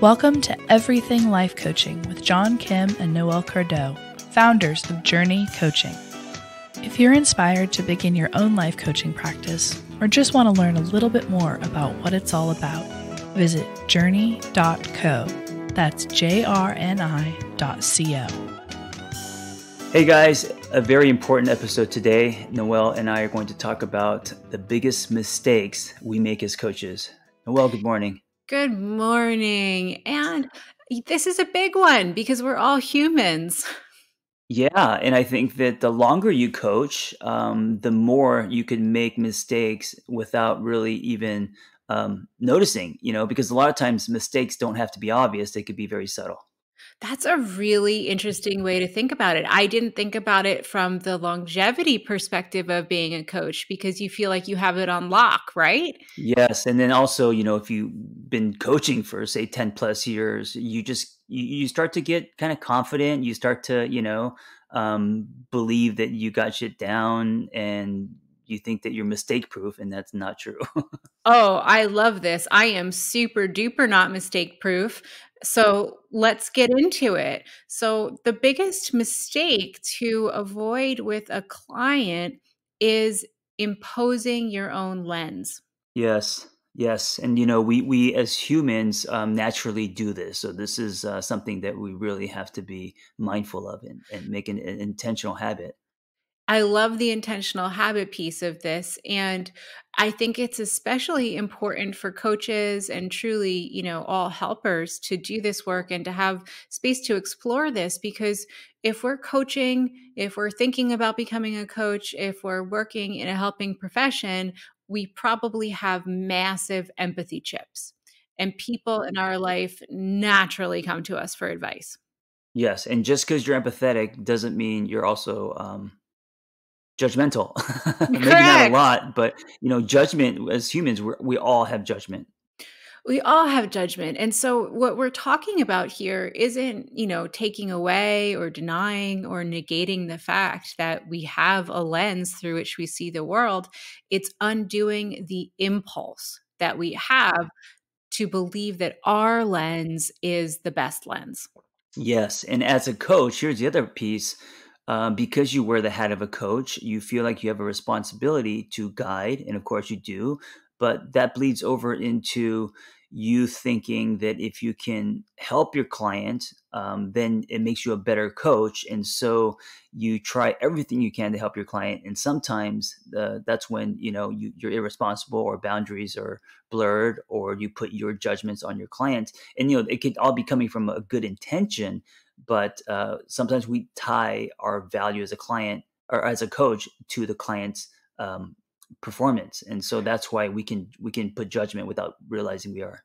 Welcome to Everything Life Coaching with John Kim and Noelle Cordeaux, founders of JRNI Coaching. If you're inspired to begin your own life coaching practice or just want to learn a little bit more about what it's all about, visit jrni.co. That's JRNI.co. Hey guys, a very important episode today. Noelle and I are going to talk about the biggest mistakes we make as coaches. Noelle, good morning. Good morning. And this is a big one because we're all humans. Yeah, and I think that the longer you coach, the more you can make mistakes without really even noticing, because a lot of times mistakes don't have to be obvious. They could be very subtle. That's a really interesting way to think about it. I didn't think about it from the longevity perspective of being a coach because you feel like you have it on lock, right? Yes. And then also, if you've been coaching for say 10 plus years, you start to get kind of confident. You start to, believe that you got shit down and you think that you're mistake proof, and that's not true. Oh, I love this. I am super duper not mistake proof. So let's get into it. So the biggest mistake to avoid with a client is imposing your own lens. Yes. Yes. And, we as humans naturally do this. So this is something that we really have to be mindful of and make an intentional habit. I love the intentional habit piece of this. And I think it's especially important for coaches and truly, all helpers to do this work and to have space to explore this. Because if we're coaching, if we're thinking about becoming a coach, if we're working in a helping profession, we probably have massive empathy chips. And people in our life naturally come to us for advice. Yes. And just because you're empathetic doesn't mean you're also judgmental. Maybe not a Correct. lot, but judgment as humans, we all have judgment. We all have judgment. And so what we're talking about here isn't, taking away or denying or negating the fact that we have a lens through which we see the world. It's undoing the impulse that we have to believe that our lens is the best lens. Yes, and as a coach, here's the other piece. Because you wear the hat of a coach, you feel like you have a responsibility to guide, and of course you do. But that bleeds over into you thinking that if you can help your client, then it makes you a better coach. And so you try everything you can to help your client. And sometimes that's when you're irresponsible or boundaries are blurred, or you put your judgments on your client. And it could all be coming from a good intention, but sometimes we tie our value as a client or as a coach to the client's performance, and so that's why we can put judgment without realizing we are.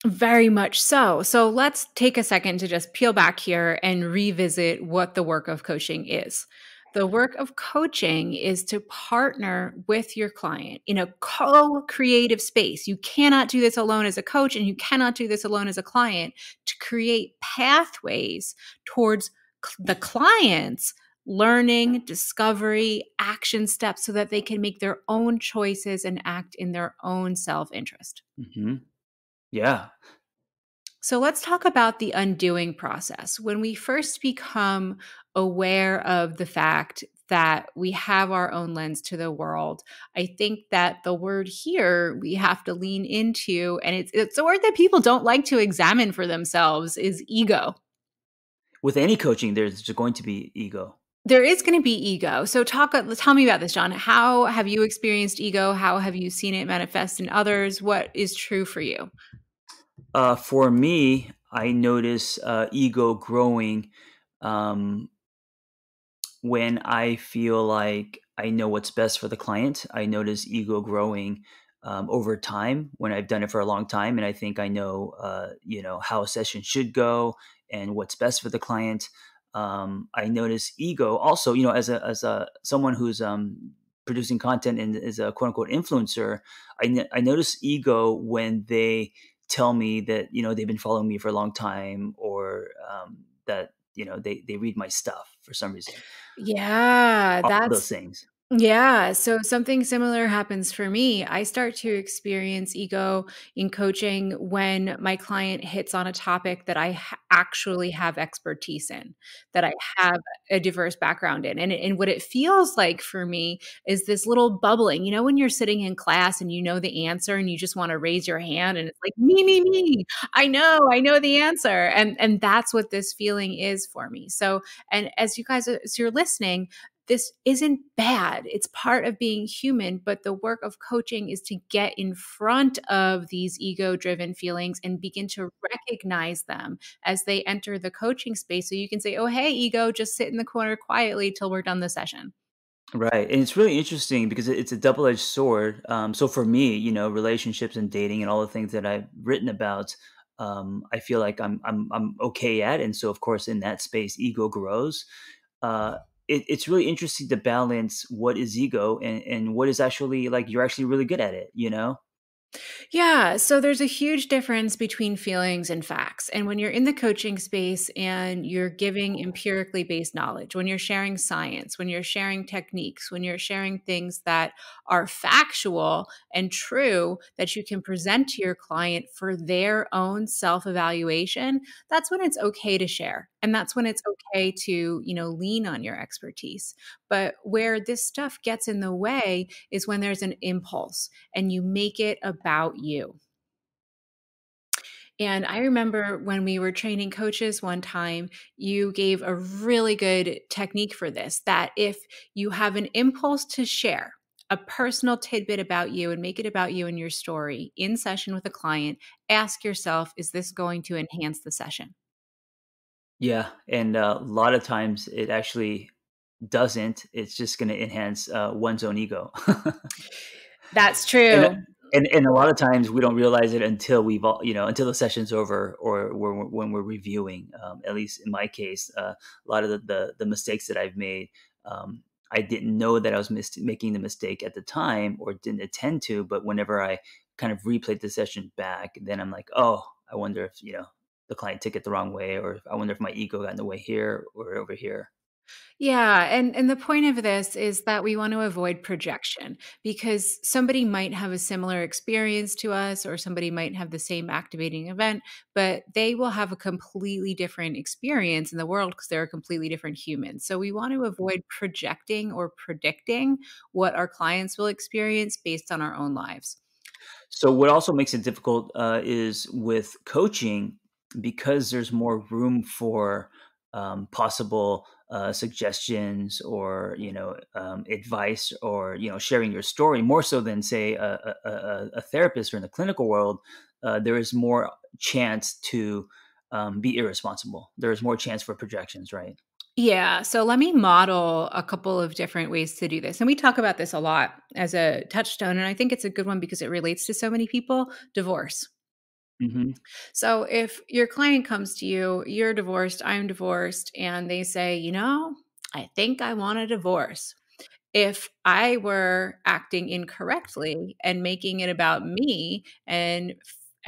Very much so. So let's take a second to just peel back here and revisit what the work of coaching is. The work of coaching is to partner with your client in a co-creative space. You cannot do this alone as a coach, and you cannot do this alone as a client, to create pathways towards the client's learning, discovery, action steps so that they can make their own choices and act in their own self-interest. Mm-hmm. Yeah. So let's talk about the undoing process. When we first become aware of the fact that we have our own lens to the world, I think that the word here we have to lean into, and it's a word that people don't like to examine for themselves, is ego. With any coaching, there's going to be ego. There is going to be ego. So tell me about this, John. How have you experienced ego? How have you seen it manifest in others? What is true for you? For me, I notice ego growing when I feel like I know what's best for the client. I notice ego growing over time when I've done it for a long time, and I think I know, how a session should go and what's best for the client. I notice ego also, as a someone who's producing content and is a quote unquote influencer. I notice ego when they tell me that they've been following me for a long time, or that they read my stuff for some reason. Yeah, All those that's things. Yeah, so something similar happens for me. I start to experience ego in coaching when my client hits on a topic that actually have expertise in, that I have a diverse background in. And what it feels like for me is this little bubbling. You know, when you're sitting in class and you know the answer and you just want to raise your hand and it's like, me. I know the answer. And that's what this feeling is for me. So, and as you guys, as you're listening, this isn't bad. It's part of being human, but the work of coaching is to get in front of these ego driven feelings and begin to recognize them as they enter the coaching space. So you can say, oh, hey, ego, just sit in the corner quietly till we're done the session. Right. And it's really interesting because it's a double-edged sword. So for me, relationships and dating and all the things that I've written about, I feel like I'm okay at. And so of course in that space, ego grows. Uh, it's really interesting to balance what is ego and what is actually like you're actually really good at it, you know? Yeah. So there's a huge difference between feelings and facts. And when you're in the coaching space and you're giving empirically based knowledge, when you're sharing science, when you're sharing techniques, when you're sharing things that are factual and true that you can present to your client for their own self evaluation, that's when it's okay to share. And that's when it's okay to, lean on your expertise. But where this stuff gets in the way is when there's an impulse and you make it about you. And I remember when we were training coaches one time, you gave a really good technique for this, that if you have an impulse to share a personal tidbit about you and make it about you and your story in session with a client, ask yourself, is this going to enhance the session? Yeah. And a lot of times it actually doesn't. It's just going to enhance one's own ego. That's And true. and a lot of times we don't realize it until we've all until the session's over or when we're reviewing. At least in my case, a lot of the mistakes that I've made, I didn't know that I was making the mistake at the time or didn't attend to. But whenever I kind of replayed the session back, then I'm like, oh, I wonder if the client took it the wrong way, or I wonder if my ego got in the way here or over here. Yeah, and the point of this is that we want to avoid projection because somebody might have a similar experience to us or somebody might have the same activating event, but they will have a completely different experience in the world because they're a completely different human. So we want to avoid projecting or predicting what our clients will experience based on our own lives. So what also makes it difficult is with coaching because there's more room for possible suggestions or advice or sharing your story more so than say a therapist or in the clinical world. There is more chance to be irresponsible. There is more chance for projections, right? Yeah. So let me model a couple of different ways to do this. And we talk about this a lot as a touchstone. And I think it's a good one because it relates to so many people. Divorce. Hmm. So if your client comes to you, you're divorced, I'm divorced, and they say, I think I want a divorce. If I were acting incorrectly and making it about me and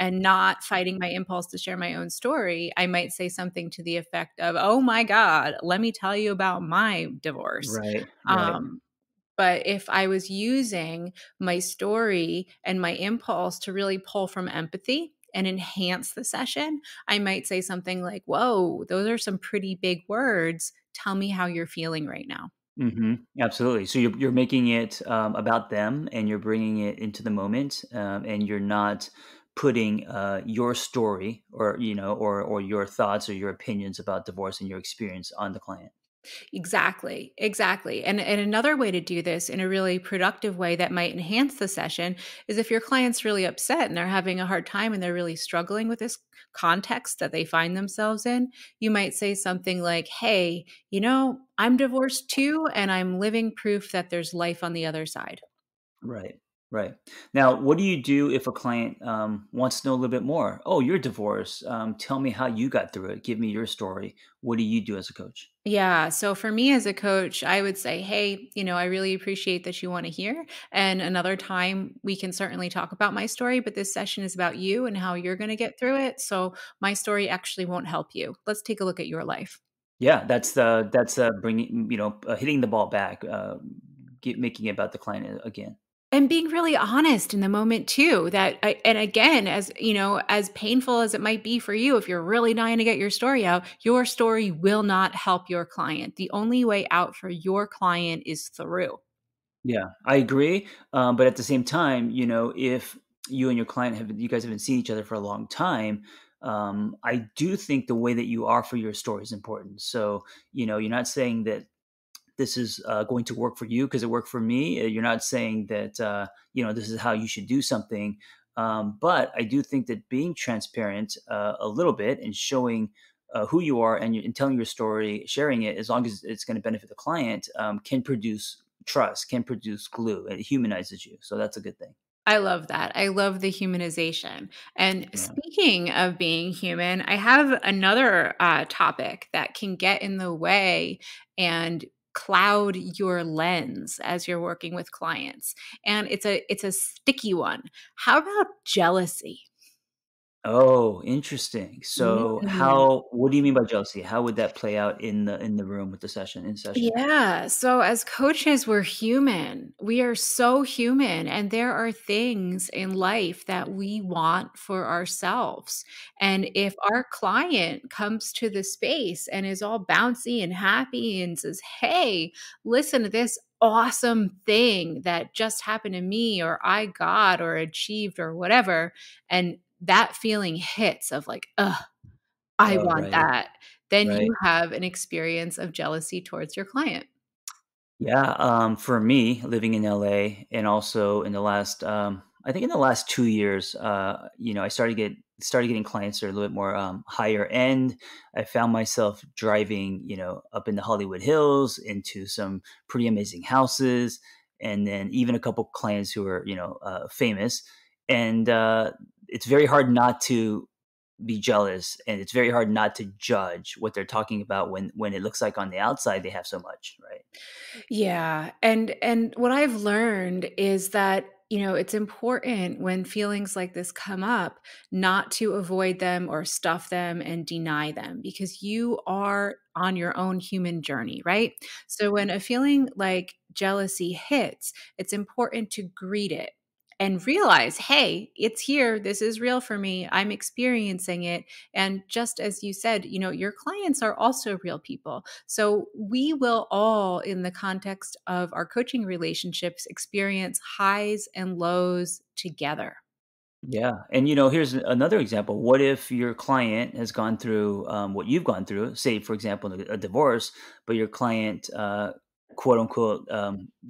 not fighting my impulse to share my own story, I might say something to the effect of, "Oh my god, let me tell you about my divorce." Right, right. Um, but if I was using my story and my impulse to really pull from empathy and enhance the session, I might say something like, "Whoa, those are some pretty big words. Tell me how you're feeling right now." Absolutely. So you're making it about them, and you're bringing it into the moment, and you're not putting your story or or your thoughts or your opinions about divorce and your experience on the client. Exactly, exactly. And another way to do this in a really productive way that might enhance the session is if your client's really upset and they're having a hard time and they're really struggling with this context that they find themselves in, you might say something like, "Hey, I'm divorced too, and I'm living proof that there's life on the other side." Right. Right. Now, what do you do if a client wants to know a little bit more? Oh, you're divorced. Tell me how you got through it. Give me your story. What do you do as a coach? Yeah. So for me as a coach, I would say, hey, I really appreciate that you want to hear. And another time we can certainly talk about my story, but this session is about you and how you're going to get through it. So my story actually won't help you. Let's take a look at your life. Yeah, that's bringing hitting the ball back, making it about the client again. And being really honest in the moment too, and again, as you know, as painful as it might be for you, if you're really dying to get your story out, your story will not help your client. The only way out for your client is through. Yeah, I agree. But at the same time, if you and your client you guys haven't seen each other for a long time, I do think the way that you offer your story is important. So, you're not saying that this is going to work for you because it worked for me. You're not saying that this is how you should do something. But I do think that being transparent a little bit and showing who you are and telling your story, sharing it, as long as it's going to benefit the client, can produce trust, can produce glue. It humanizes you, so that's a good thing. I love that. I love the humanization. And Yeah. speaking of being human, I have another topic that can get in the way and cloud your lens as you're working with clients. And it's a sticky one. How about jealousy? Oh, interesting. So, Mm. what do you mean by jealousy? How would that play out in the room with the session in session? Yeah. So as coaches, we're human. We are so human. And there are things in life that we want for ourselves. And if our client comes to the space and is all bouncy and happy and says, hey, listen to this awesome thing that just happened to me, or I got, or achieved, or whatever. And that feeling hits of like, ugh, I Oh, want right, that. Then right. you have an experience of jealousy towards your client. Yeah, for me, living in LA and also in the last, I think in the last 2 years, I started getting clients that are a little bit more higher end. I found myself driving, up in the Hollywood Hills into some pretty amazing houses, and then even a couple clients who are, famous. And it's very hard not to be jealous, and it's very hard not to judge what they're talking about when it looks like on the outside they have so much, right? Yeah, and what I've learned is that, it's important when feelings like this come up not to avoid them or stuff them and deny them because you are on your own human journey, right? So when a feeling like jealousy hits, it's important to greet it and realize, hey, it's here. This is real for me. I'm experiencing it. And just as you said, your clients are also real people. So we will all, in the context of our coaching relationships, experience highs and lows together. Yeah. And, here's another example. What if your client has gone through what you've gone through, say, for example, a divorce, but your client, quote unquote,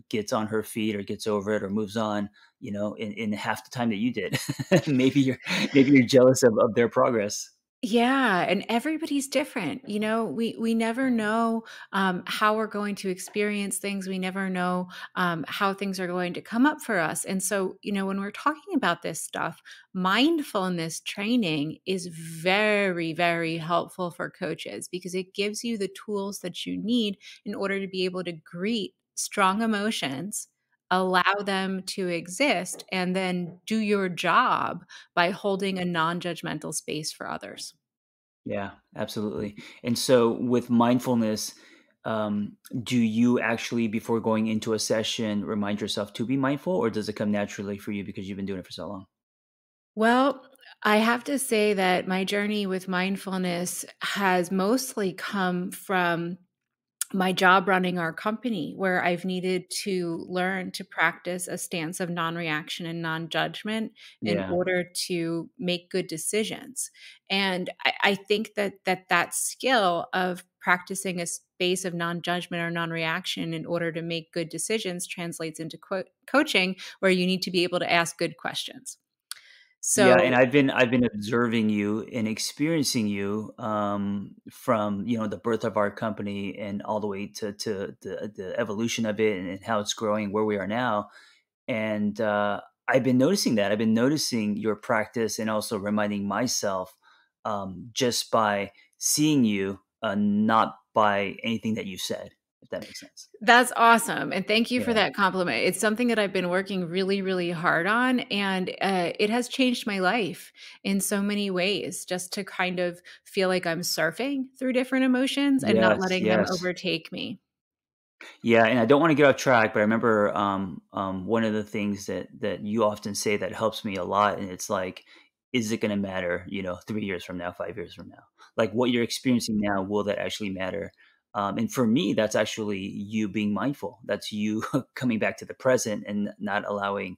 gets on her feet or gets over it or moves on, in half the time that you did. maybe you're jealous of their progress. Yeah, and everybody's different. We never know how we're going to experience things. We never know how things are going to come up for us. And so, when we're talking about this stuff, mindfulness training is very, very helpful for coaches because it gives you the tools that you need in order to be able to greet strong emotions, allow them to exist, and then do your job by holding a non-judgmental space for others. Yeah, absolutely. And so with mindfulness, do you actually, before going into a session, remind yourself to be mindful, or does it come naturally for you because you've been doing it for so long? Well, I have to say that my journey with mindfulness has mostly come from my job running our company, where I've needed to learn to practice a stance of non reaction and non judgment in Yeah. order to make good decisions. And I think that skill of practicing a space of non judgment or non reaction in order to make good decisions translates into coaching, where you need to be able to ask good questions. Yeah, and So, I've been observing you and experiencing you from the birth of our company and all the way to the evolution of it and how it's growing where we are now. And I've been noticing that. I've been noticing your practice and also reminding myself just by seeing you, not by anything that you've said, if that makes sense. that's awesome, and thank you for Yeah. that compliment. It's something that I've been working really, really hard on, and it has changed my life in so many ways. Just to kind of feel like I'm surfing through different emotions and not Yes. letting them Yes. overtake me. Yeah, and I don't want to get off track, but I remember one of the things that you often say that helps me a lot, and it's like, is it going to matter? 3 years from now, 5 years from now, like what you're experiencing now, will that actually matter? And for me, that's actually you being mindful. That's you coming back to the present and not allowing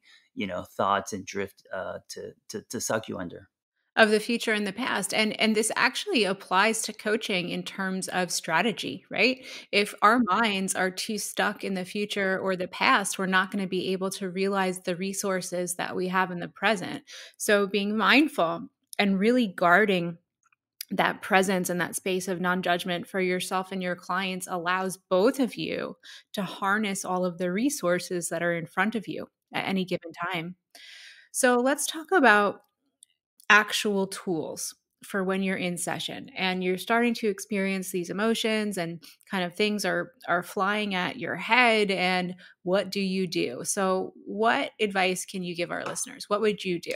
thoughts and drift to suck you under. Of the future and the past. And this actually applies to coaching in terms of strategy, right? If our minds are too stuck in the future or the past, we're not going to be able to realize the resources that we have in the present. So being mindful and really guarding that presence and that space of non-judgment for yourself and your clients allows both of you to harness all of the resources that are in front of you at any given time. So let's talk about actual tools for when you're in session and you're starting to experience these emotions and kind of things are flying at your head. And what do you do? So what advice can you give our listeners? What would you do?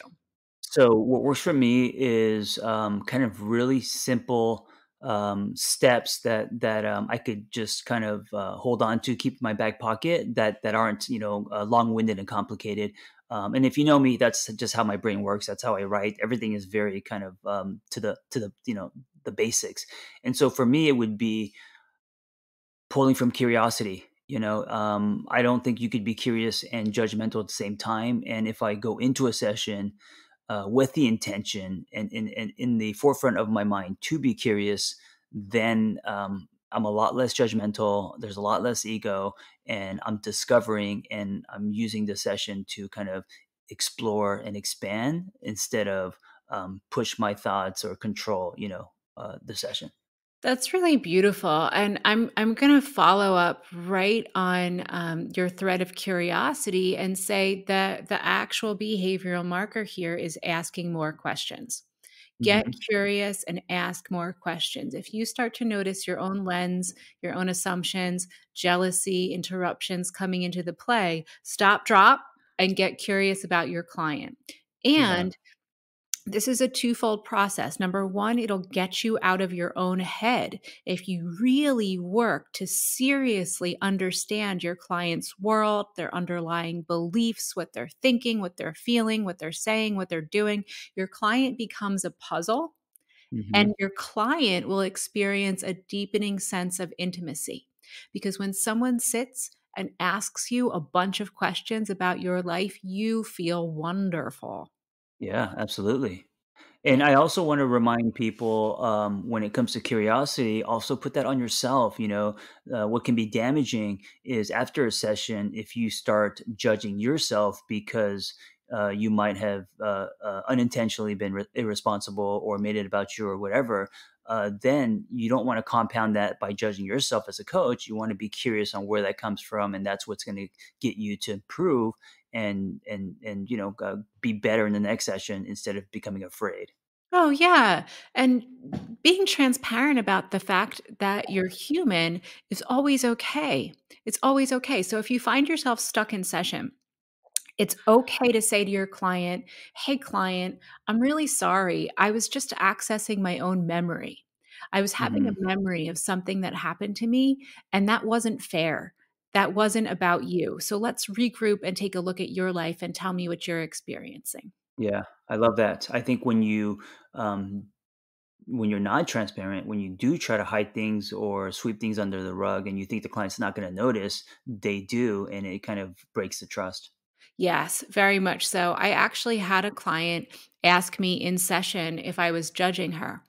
So what works for me is kind of really simple steps that I could just kind of hold on to, keep in my back pocket, that aren't long-winded and complicated. And if you know me, that's just how my brain works. That's how I write. Everything is very kind of to the the basics. And so for me, it would be pulling from curiosity. I don't think you could be curious and judgmental at the same time. And if I go into a session with the intention and in the forefront of my mind to be curious, then I'm a lot less judgmental. There's a lot less ego, and I'm discovering and I'm using the session to kind of explore and expand instead of push my thoughts or control, the session. That's really beautiful, and I'm gonna follow up right on your thread of curiosity and say that the actual behavioral marker here is asking more questions. Get Hmm. curious and ask more questions. If you start to notice your own lens, your own assumptions, jealousy, interruptions coming into the play, stop, drop, and get curious about your client. Yeah. And this is a twofold process. Number one, it'll get you out of your own head. If you really work to seriously understand your client's world, their underlying beliefs, what they're thinking, what they're feeling, what they're saying, what they're doing, your client becomes a puzzle, Hmm. and your client will experience a deepening sense of intimacy. Because when someone sits and asks you a bunch of questions about your life, you feel wonderful. Yeah, absolutely. And I also want to remind people, when it comes to curiosity, also put that on yourself. What can be damaging is after a session, if you start judging yourself because you might have unintentionally been irresponsible or made it about you or whatever. Then you don't want to compound that by judging yourself as a coach. You want to be curious on where that comes from, and that's what's going to get you to improve and be better in the next session instead of becoming afraid. Oh, yeah. And being transparent about the fact that you're human is always okay. It's always okay. So if you find yourself stuck in session, it's okay to say to your client, "Hey, client, I'm really sorry. I was just accessing my own memory. I was having a Hmm. memory of something that happened to me, and that wasn't fair. That wasn't about you. So let's regroup and take a look at your life and tell me what you're experiencing." Yeah, I love that. I think um, when you're not transparent, when you do try to hide things or sweep things under the rug, and you think the client's not going to notice, they do, and it kind of breaks the trust. Yes, very much so. I actually had a client ask me in session if I was judging her.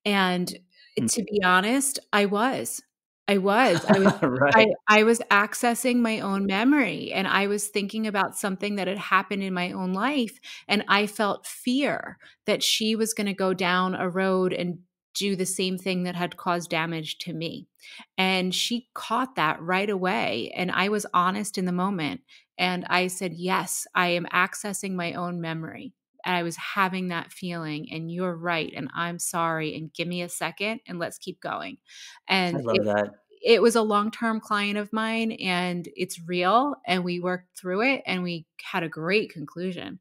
And Mm. to be honest, I was. I was. I was I Right. I was accessing my own memory, and I was thinking about something that had happened in my own life, and I felt fear that she was gonna go down a road and do the same thing that had caused damage to me. And she caught that right away, and I was honest in the moment, and I said, "Yes, I am accessing my own memory. And I was having that feeling, and you're right, and I'm sorry, and give me a second and let's keep going." I And love that. it was a long-term client of mine, and it's real, and we worked through it, and we had a great conclusion.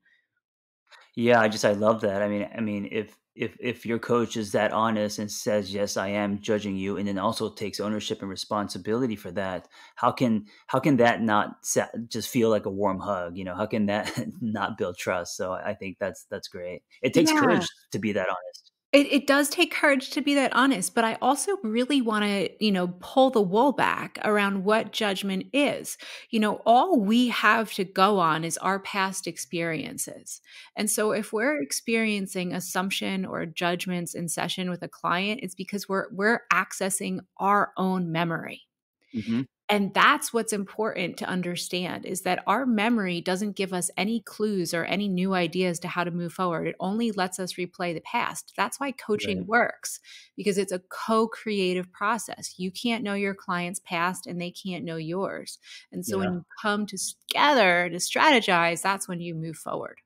Yeah, I love that. I mean, if if your coach is that honest and says, "Yes, I am judging you," and then also takes ownership and responsibility for that, how can that not just feel like a warm hug? How can that not build trust? So I think that's great. It takes Yeah. courage to be that honest. It does take courage to be that honest, but I also really want to, pull the wool back around what judgment is. All we have to go on is our past experiences. And so if we're experiencing assumption or judgments in session with a client, it's because we're accessing our own memory. Hmm. And that's what's important to understand, is that our memory doesn't give us any clues or any new ideas to how to move forward. It only lets us replay the past. That's why coaching Right. works, because it's a co-creative process. You can't know your client's past and they can't know yours. And so when Yeah. you come together to strategize, that's when you move forward.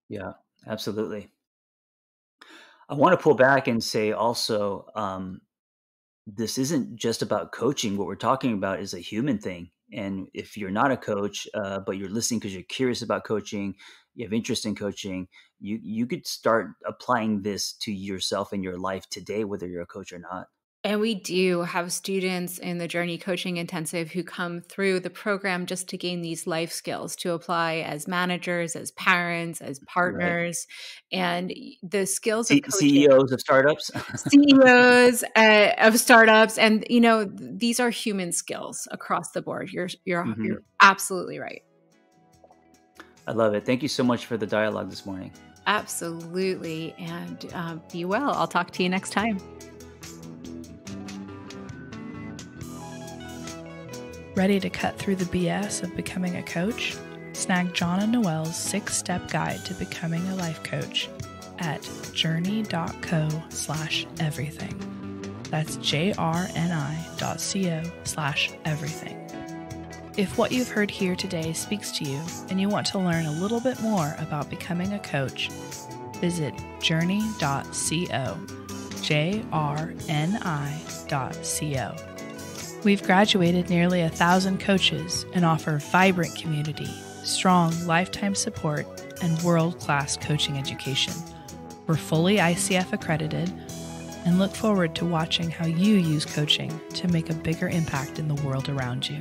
Yeah. Absolutely. I want to pull back and say also, this isn't just about coaching. What we're talking about is a human thing. And if you're not a coach, but you're listening because you're curious about coaching, you have interest in coaching, you could start applying this to yourself in your life today, whether you're a coach or not. And we do have students in the JRNI Coaching Intensive who come through the program just to gain these life skills to apply as managers, as parents, as Right. partners. And the skills of coaching, CEOs of startups. CEOs of startups, and these are human skills across the board. Hmm. You're absolutely right. I love it. Thank you so much for the dialogue this morning. Absolutely. And be well. I'll talk to you next time. Ready to cut through the BS of becoming a coach? Snag John and Noelle's 6-step guide to becoming a life coach at jrni.co/everything. That's jrni.co/everything. If what you've heard here today speaks to you and you want to learn a little bit more about becoming a coach, visit jrni.co, jrni.co. We've graduated nearly 1,000 coaches and offer vibrant community, strong lifetime support, and world-class coaching education. We're fully ICF accredited and look forward to watching how you use coaching to make a bigger impact in the world around you.